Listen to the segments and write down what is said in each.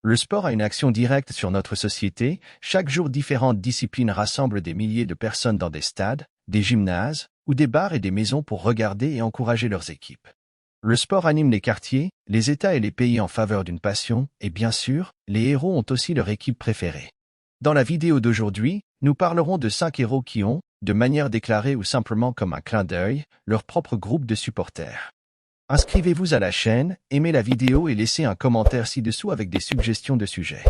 Le sport a une action directe sur notre société. Chaque jour, différentes disciplines rassemblent des milliers de personnes dans des stades, des gymnases ou des bars et des maisons pour regarder et encourager leurs équipes. Le sport anime les quartiers, les États et les pays en faveur d'une passion, et bien sûr, les héros ont aussi leur équipe préférée. Dans la vidéo d'aujourd'hui, nous parlerons de 5 héros qui ont, de manière déclarée ou simplement comme un clin d'œil, leur propre groupe de supporters. Inscrivez-vous à la chaîne, aimez la vidéo et laissez un commentaire ci-dessous avec des suggestions de sujets.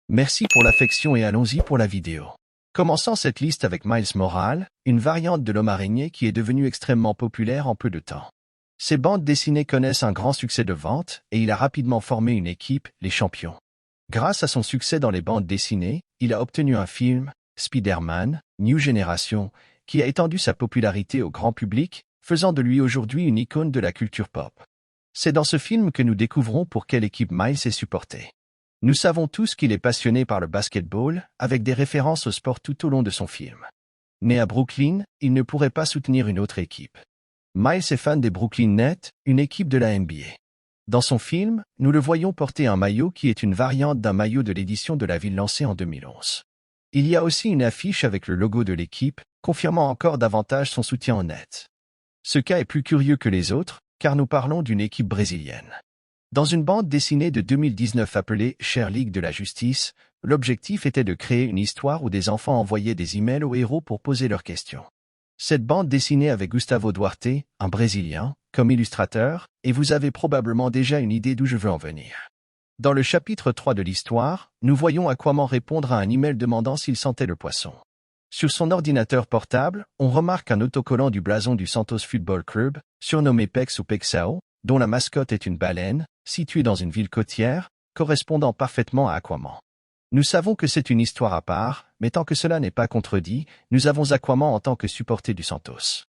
Merci pour l'affection et allons-y pour la vidéo. Commençons cette liste avec Miles Morales, une variante de l'homme araignée qui est devenue extrêmement populaire en peu de temps. Ses bandes dessinées connaissent un grand succès de vente et il a rapidement formé une équipe, les Champions. Grâce à son succès dans les bandes dessinées, il a obtenu un film, Spider-Man, New Generation, qui a étendu sa popularité au grand public, faisant de lui aujourd'hui une icône de la culture pop. C'est dans ce film que nous découvrons pour quelle équipe Miles est supporté. Nous savons tous qu'il est passionné par le basketball, avec des références au sport tout au long de son film. Né à Brooklyn, il ne pourrait pas soutenir une autre équipe. Miles est fan des Brooklyn Nets, une équipe de la NBA. Dans son film, nous le voyons porter un maillot qui est une variante d'un maillot de l'édition de la ville lancée en 2011. Il y a aussi une affiche avec le logo de l'équipe, confirmant encore davantage son soutien aux Nets. Ce cas est plus curieux que les autres, car nous parlons d'une équipe brésilienne. Dans une bande dessinée de 2019 appelée « Chère Ligue de la Justice », l'objectif était de créer une histoire où des enfants envoyaient des emails aux héros pour poser leurs questions. Cette bande dessinée avec Gustavo Duarte, un Brésilien, comme illustrateur, et vous avez probablement déjà une idée d'où je veux en venir. Dans le chapitre 3 de l'histoire, nous voyons Aquaman répondre à un email demandant s'il sentait le poisson. Sur son ordinateur portable, on remarque un autocollant du blason du Santos Football Club, surnommé Pex ou Pexao, dont la mascotte est une baleine, située dans une ville côtière, correspondant parfaitement à Aquaman. Nous savons que c'est une histoire à part, mais tant que cela n'est pas contredit, nous avons Aquaman en tant que supporter du Santos.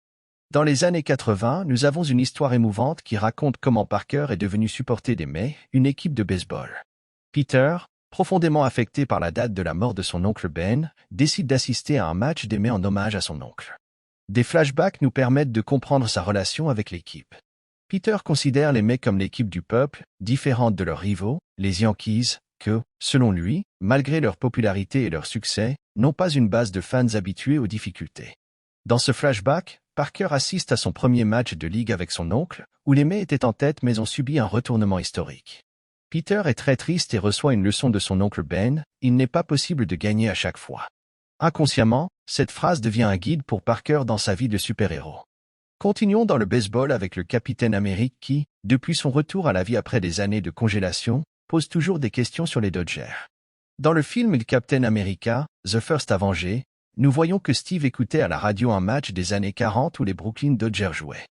Dans les années 80, nous avons une histoire émouvante qui raconte comment Parker est devenu supporter des Mets, une équipe de baseball. Peter, profondément affecté par la date de la mort de son oncle Ben, décide d'assister à un match des Mets en hommage à son oncle. Des flashbacks nous permettent de comprendre sa relation avec l'équipe. Peter considère les Mets comme l'équipe du peuple, différente de leurs rivaux, les Yankees, que, selon lui, malgré leur popularité et leur succès, n'ont pas une base de fans habitués aux difficultés. Dans ce flashback, Parker assiste à son premier match de ligue avec son oncle, où les Mets étaient en tête mais ont subi un retournement historique. Peter est très triste et reçoit une leçon de son oncle Ben, il n'est pas possible de gagner à chaque fois. Inconsciemment, cette phrase devient un guide pour Parker dans sa vie de super-héros. Continuons dans le baseball avec le Capitaine Amérique qui, depuis son retour à la vie après des années de congélation, pose toujours des questions sur les Dodgers. Dans le film Captain America, The First Avenger, nous voyons que Steve écoutait à la radio un match des années 40 où les Brooklyn Dodgers jouaient.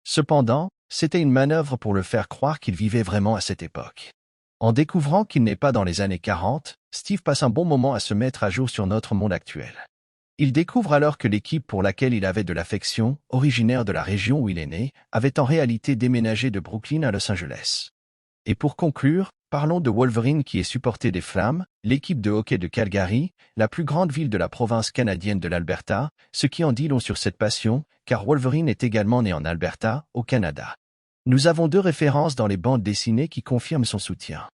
Cependant, c'était une manœuvre pour le faire croire qu'il vivait vraiment à cette époque. En découvrant qu'il n'est pas dans les années 40, Steve passe un bon moment à se mettre à jour sur notre monde actuel. Il découvre alors que l'équipe pour laquelle il avait de l'affection, originaire de la région où il est né, avait en réalité déménagé de Brooklyn à Los Angeles. Et pour conclure, parlons de Wolverine qui est supporté des Flammes, l'équipe de hockey de Calgary, la plus grande ville de la province canadienne de l'Alberta, ce qui en dit long sur cette passion, car Wolverine est également né en Alberta, au Canada. Nous avons 2 références dans les bandes dessinées qui confirment son soutien.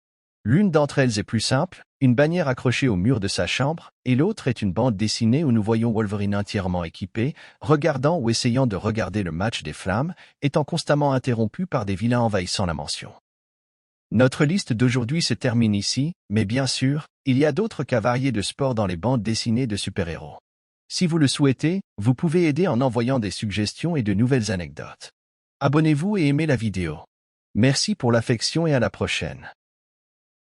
L'une d'entre elles est plus simple, une bannière accrochée au mur de sa chambre, et l'autre est une bande dessinée où nous voyons Wolverine entièrement équipé, regardant ou essayant de regarder le match des Flammes, étant constamment interrompu par des vilains envahissant la mansion. Notre liste d'aujourd'hui se termine ici, mais bien sûr, il y a d'autres cas variés de sports dans les bandes dessinées de super-héros. Si vous le souhaitez, vous pouvez aider en envoyant des suggestions et de nouvelles anecdotes. Abonnez-vous et aimez la vidéo. Merci pour l'affection et à la prochaine.